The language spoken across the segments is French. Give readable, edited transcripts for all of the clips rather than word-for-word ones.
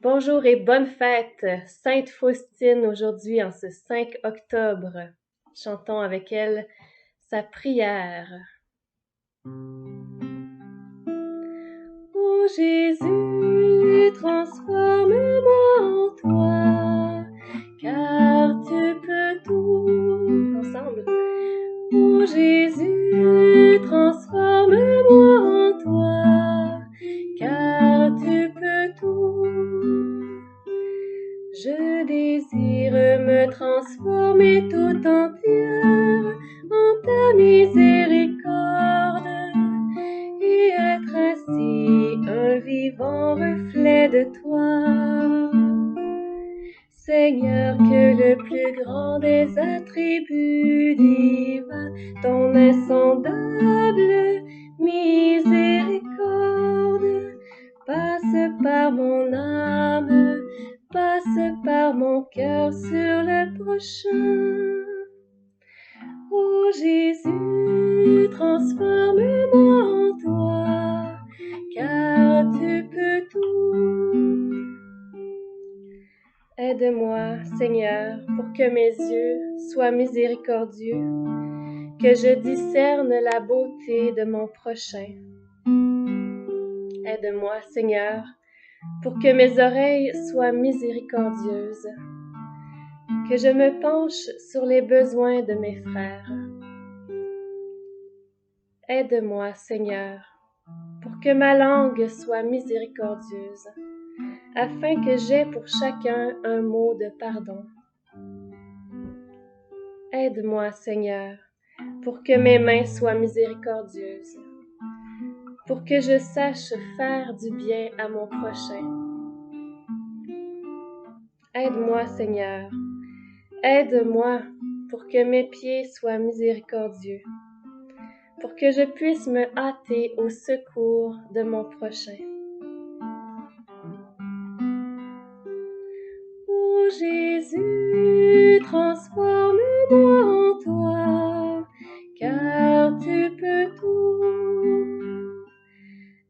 Bonjour et bonne fête, Sainte Faustine aujourd'hui en ce 5 octobre. Chantons avec elle sa prière. Ô Jésus, transforme-moi en toi, car tu peux tout. Ensemble. Ô Jésus, transforme-moi en toi, car tu peux tout. Je désire me transformer tout entière en ta miséricorde et être ainsi un vivant reflet de toi. Seigneur, que le plus grand des attributs divins, ton insondable miséricorde, passe par mon âme, passe par mon cœur sur le prochain. Ô Jésus, transforme-moi en toi, car tu peux tout. Aide-moi, Seigneur, pour que mes yeux soient miséricordieux, que je discerne la beauté de mon prochain. Aide-moi, Seigneur, pour que mes oreilles soient miséricordieuses, que je me penche sur les besoins de mes frères. Aide-moi, Seigneur, pour que ma langue soit miséricordieuse, afin que j'aie pour chacun un mot de pardon. Aide-moi, Seigneur, pour que mes mains soient miséricordieuses, pour que je sache faire du bien à mon prochain. Aide-moi, Seigneur, aide-moi pour que mes pieds soient miséricordieux, pour que je puisse me hâter au secours de mon prochain. Ô Jésus, transforme-moi en toi, car tu peux tout.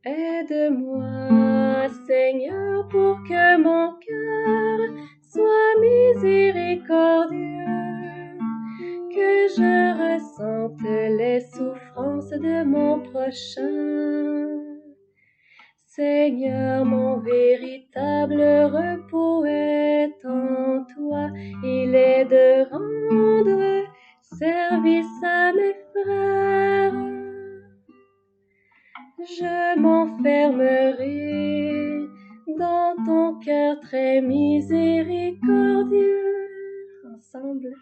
Aide-moi, Seigneur, pour que mon cœur soit miséricordieux, que je ressente les souffrances de mon prochain. Seigneur, mon véritable repos est en toi, il est de rendre service à mes frères. Je m'enfermerai dans ton cœur très miséricordieux. Ensemble.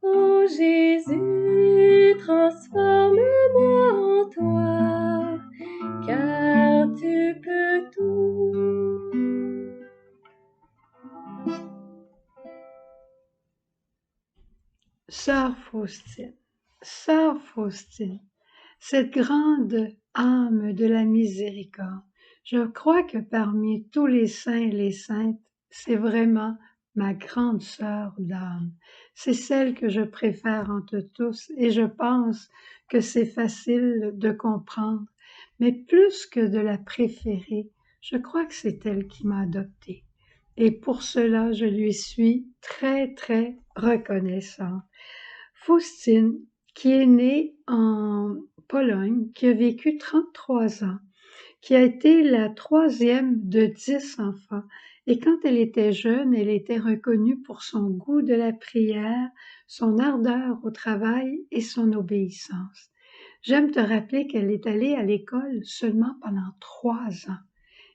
Ô Jésus, transforme-moi en toi, car tu peux tout. Sœur Faustine, cette grande âme de la miséricorde, je crois que parmi tous les saints et les saintes, c'est vraiment ma grande sœur d'âme. C'est celle que je préfère entre tous et je pense que c'est facile de comprendre. Mais plus que de la préférer, je crois que c'est elle qui m'a adoptée. Et pour cela, je lui suis très, très reconnaissante. Faustine, qui est née en Pologne, qui a vécu 33 ans, qui a été la troisième de 10 enfants. Et quand elle était jeune, elle était reconnue pour son goût de la prière, son ardeur au travail et son obéissance. J'aime te rappeler qu'elle est allée à l'école seulement pendant 3 ans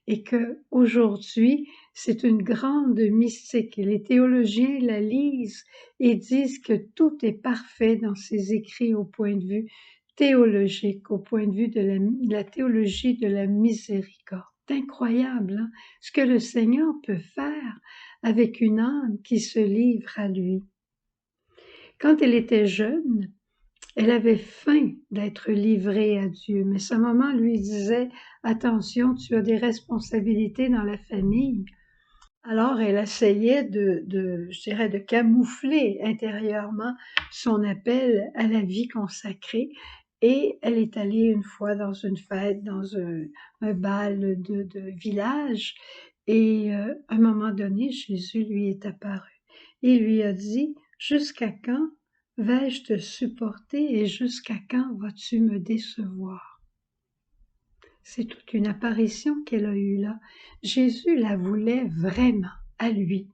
et que aujourd'hui, c'est une grande mystique. Et les théologiens la lisent et disent que tout est parfait dans ses écrits au point de vue théologique, au point de vue de la théologie de la miséricorde. C'est incroyable, hein, ce que le Seigneur peut faire avec une âme qui se livre à lui. Quand elle était jeune, elle avait faim d'être livrée à Dieu, mais sa maman lui disait « Attention, tu as des responsabilités dans la famille ». Alors, elle essayait de camoufler intérieurement son appel à la vie consacrée et elle est allée une fois dans une fête, dans un bal de village Et à un moment donné, Jésus lui est apparu et lui a dit, « Jusqu'à quand vais-je te supporter et jusqu'à quand vas-tu me décevoir? » C'est toute une apparition qu'elle a eue là. Jésus la voulait vraiment à lui.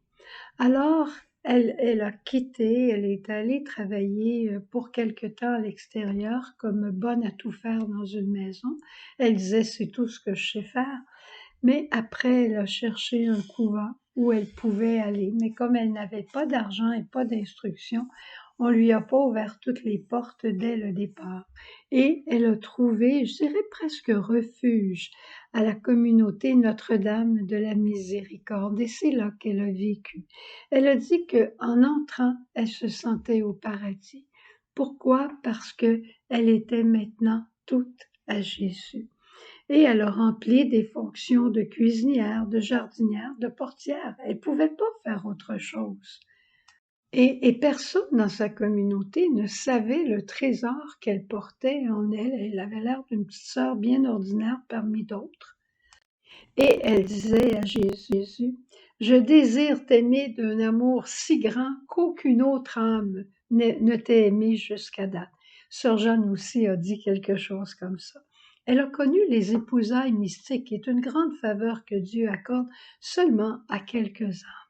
Alors, elle a quitté, elle est allée travailler pour quelque temps à l'extérieur comme bonne à tout faire dans une maison. Elle disait, c'est tout ce que je sais faire. Mais après, elle a cherché un couvent où elle pouvait aller. Mais comme elle n'avait pas d'argent et pas d'instruction, on lui a pas ouvert toutes les portes dès le départ. Et elle a trouvé, je dirais presque refuge à la communauté Notre-Dame de la Miséricorde. Et c'est là qu'elle a vécu. Elle a dit qu'en entrant, elle se sentait au paradis. Pourquoi? Parce que elle était maintenant toute à Jésus. Et elle a rempli des fonctions de cuisinière, de jardinière, de portière. Elle ne pouvait pas faire autre chose. Et personne dans sa communauté ne savait le trésor qu'elle portait en elle. Elle avait l'air d'une petite sœur bien ordinaire parmi d'autres. Et elle disait à Jésus, « Je désire t'aimer d'un amour si grand qu'aucune autre âme ne t'ait aimé jusqu'à date. » Sœur Jeanne aussi a dit quelque chose comme ça. Elle a connu les épousailles mystiques, qui est une grande faveur que Dieu accorde seulement à quelques âmes.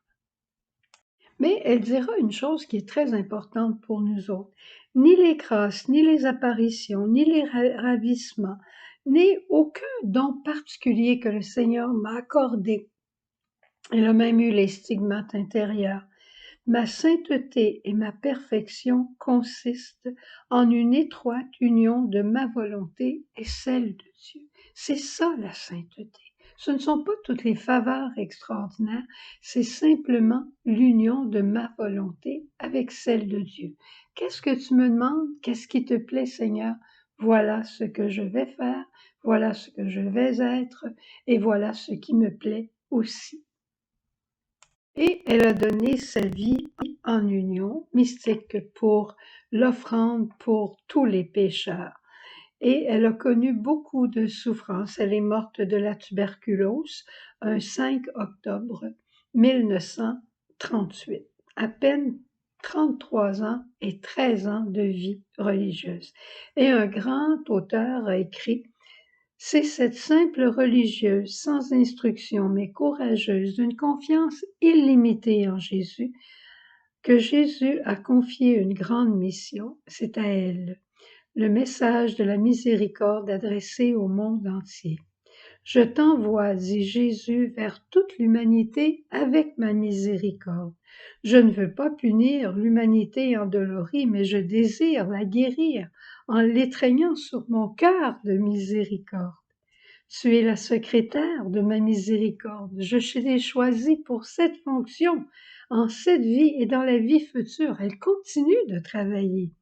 Mais elle dira une chose qui est très importante pour nous autres. Ni les grâces, ni les apparitions, ni les ravissements, ni aucun don particulier que le Seigneur m'a accordé. Elle a même eu les stigmates intérieurs. Ma sainteté et ma perfection consistent en une étroite union de ma volonté et celle de Dieu. C'est ça la sainteté. Ce ne sont pas toutes les faveurs extraordinaires, c'est simplement l'union de ma volonté avec celle de Dieu. Qu'est-ce que tu me demandes? Qu'est-ce qui te plaît, Seigneur? Voilà ce que je vais faire, voilà ce que je vais être, et voilà ce qui me plaît aussi. Et elle a donné sa vie en union mystique pour l'offrande pour tous les pécheurs. Et elle a connu beaucoup de souffrances. Elle est morte de la tuberculose un 5 octobre 1938. À peine 33 ans et 13 ans de vie religieuse. Et un grand auteur a écrit « C'est cette simple religieuse, sans instruction mais courageuse, d'une confiance illimitée en Jésus, que Jésus a confié une grande mission, c'est à elle, le message de la miséricorde adressé au monde entier. Je t'envoie, dit Jésus, vers toute l'humanité avec ma miséricorde. Je ne veux pas punir l'humanité endolorie, mais je désire la guérir en l'étreignant sur mon cœur de miséricorde. Tu es la secrétaire de ma miséricorde. Je t'ai choisie pour cette fonction, en cette vie et dans la vie future. Elle continue de travailler.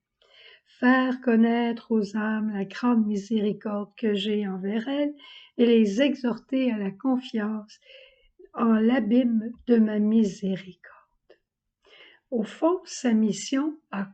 Faire connaître aux âmes la grande miséricorde que j'ai envers elles et les exhorter à la confiance en l'abîme de ma miséricorde. Au fond, sa mission a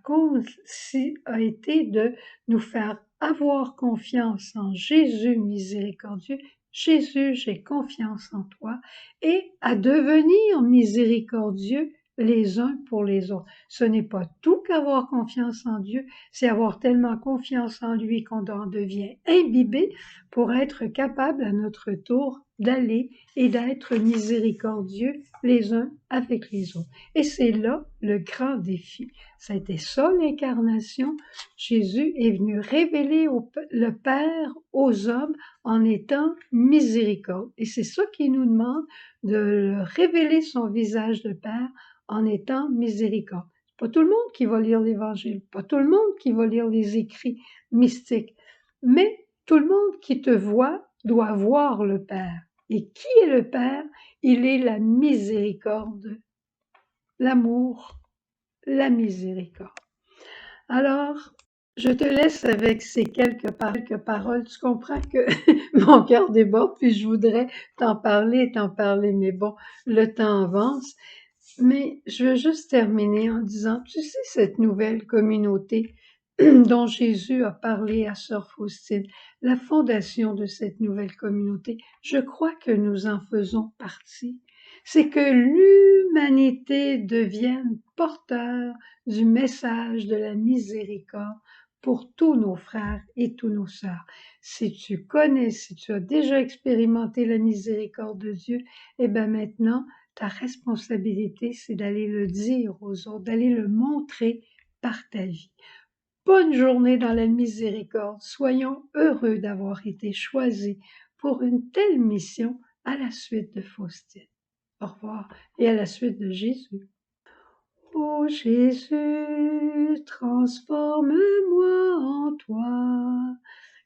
été de nous faire avoir confiance en Jésus miséricordieux. Jésus, j'ai confiance en toi, et à devenir miséricordieux les uns pour les autres. Ce n'est pas tout qu'avoir confiance en Dieu, c'est avoir tellement confiance en lui qu'on en devient imbibé pour être capable à notre tour d'aller et d'être miséricordieux les uns avec les autres. Et c'est là le grand défi. Ça a été ça l'incarnation. Jésus est venu révéler le Père aux hommes en étant miséricorde. Et c'est ça qu'il nous demande, de révéler son visage de Père en étant miséricorde. C'est pas tout le monde qui va lire l'Évangile, pas tout le monde qui va lire les écrits mystiques, mais tout le monde qui te voit doit voir le Père. Et qui est le Père? Il est la miséricorde, l'amour, la miséricorde. Alors, je te laisse avec ces quelques paroles. Tu comprends que mon cœur déborde, puis je voudrais t'en parler, mais bon, le temps avance. Mais je veux juste terminer en disant, tu sais, cette nouvelle communauté dont Jésus a parlé à Sœur Faustine, la fondation de cette nouvelle communauté, je crois que nous en faisons partie. C'est que l'humanité devienne porteur du message de la miséricorde pour tous nos frères et tous nos sœurs. Si tu connais, si tu as déjà expérimenté la miséricorde de Dieu, eh bien maintenant, ta responsabilité, c'est d'aller le dire aux autres, d'aller le montrer par ta vie. Bonne journée dans la miséricorde. Soyons heureux d'avoir été choisis pour une telle mission à la suite de Faustine. Au revoir et à la suite de Jésus. Ô Jésus, transforme-moi en toi,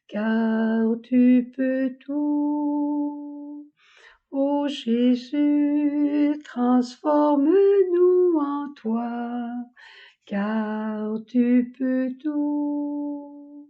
car tu peux tout. Ô Jésus, transforme-nous en toi, car tu peux tout.